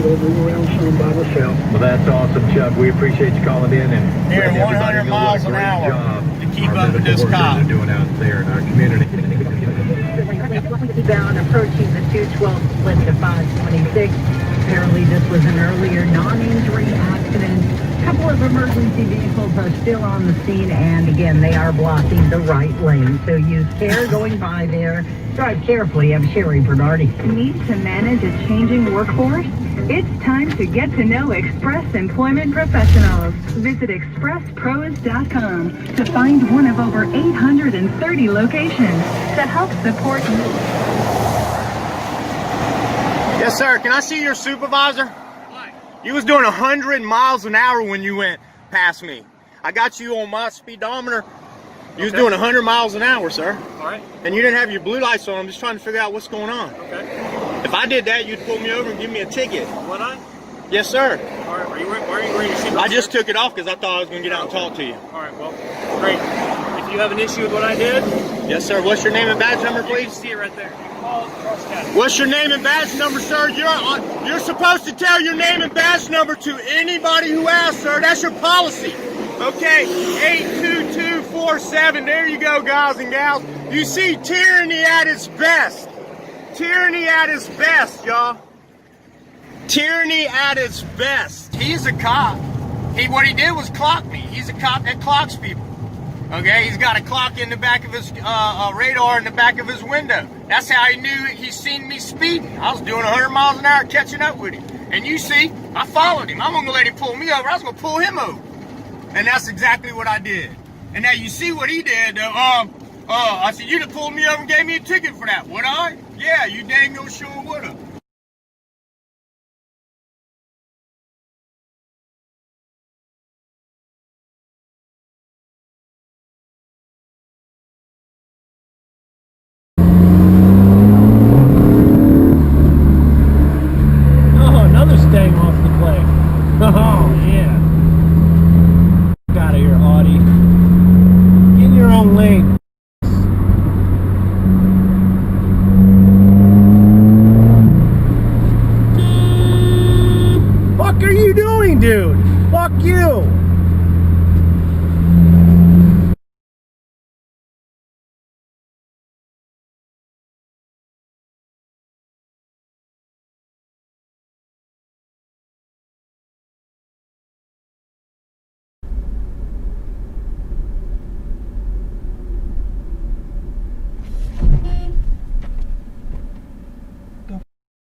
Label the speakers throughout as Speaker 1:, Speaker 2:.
Speaker 1: able to move around some by myself.
Speaker 2: Well, that's awesome, Chuck. We appreciate you calling in and
Speaker 3: Doing
Speaker 2: letting
Speaker 3: 100
Speaker 2: everybody know
Speaker 3: miles
Speaker 2: what a
Speaker 3: an
Speaker 2: great
Speaker 3: hour
Speaker 2: job
Speaker 3: to keep
Speaker 2: our
Speaker 3: up with
Speaker 2: medical
Speaker 3: this
Speaker 2: workers
Speaker 3: cop.
Speaker 2: are doing out there in our community.
Speaker 4: Bound approaching the 212 split to 526. Apparently this was an earlier non-injury accident. A couple of emergency vehicles are still on the scene, and again, they are blocking the right lane. So use care going by there. Drive carefully. I'm Sherry Bernardi.
Speaker 5: Need to manage a changing workforce? It's time to get to know Express Employment Professionals. Visit expresspros.com to find one of over 830 locations to help support you.
Speaker 3: Yes, sir. Can I see your supervisor? Why? You was doing 100 miles an hour when you went past me. I got you on my speedometer. You was doing 100 miles an hour, sir.
Speaker 6: All right.
Speaker 3: And you didn't have your blue lights on. I'm just trying to figure out what's going on.
Speaker 6: Okay.
Speaker 3: If I did that, you'd pull me over and give me a ticket.
Speaker 6: Would I?
Speaker 3: Yes, sir.
Speaker 6: All right. Why are you wearing your seatbelt?
Speaker 3: I just took it off because I thought I was going to get out and talk to you.
Speaker 6: All right. Well, great. If you have an issue with what I did,
Speaker 3: Yes, sir. What's your name and badge number,
Speaker 6: you can
Speaker 3: please?
Speaker 6: see it right there. You call Cross County.
Speaker 3: What's your name and badge number, sir? You're supposed to tell your name and badge number to anybody who asks, sir. That's your policy. Okay, 82247. There you go, guys and gals. You see tyranny at its best. Tyranny at its best, y'all. Tyranny at its best. He's a cop. What he did was clock me. He's a cop that clocks people. Okay, he's got a clock in the back of his radar in the back of his window. That's how he knew he seen me speeding. I was doing 100 miles an hour catching up with him. And you see, I followed him. I'm gonna let him pull me over. I was gonna pull him over. And that's exactly what I did. And now you see what he did. I said, you'd have pulled me over and gave me a ticket for that, would I? Yeah, you dang no sure would have.
Speaker 6: Oh, another staying off the play. Oh, yeah. Get out of here, Audi. Get in your own lane. Fuck are you doing, dude? Fuck you.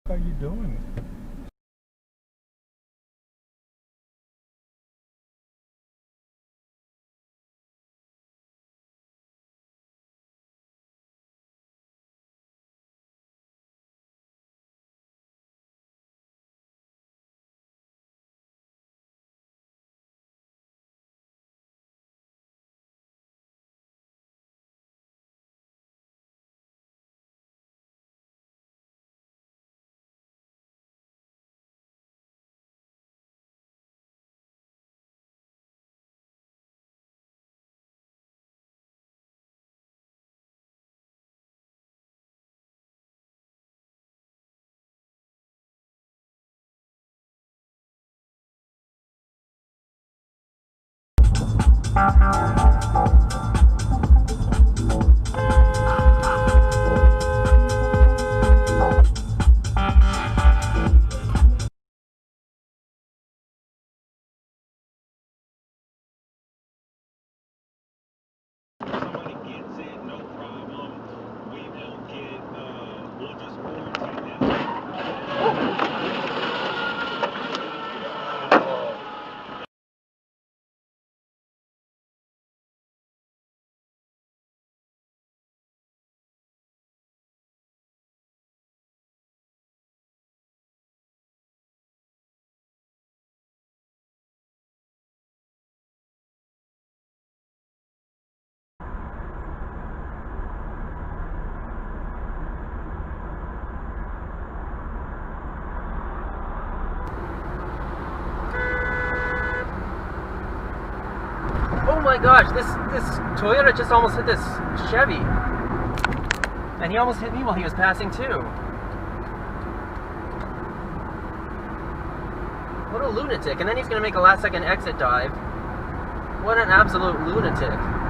Speaker 2: What are you doing? Somebody gets it, no problem. We will get, we'll just quarantine them.
Speaker 7: Oh my gosh, this Toyota just almost hit this Chevy. And he almost hit me while he was passing too. What a lunatic. And then he's going to make a last-second exit dive. What an absolute lunatic.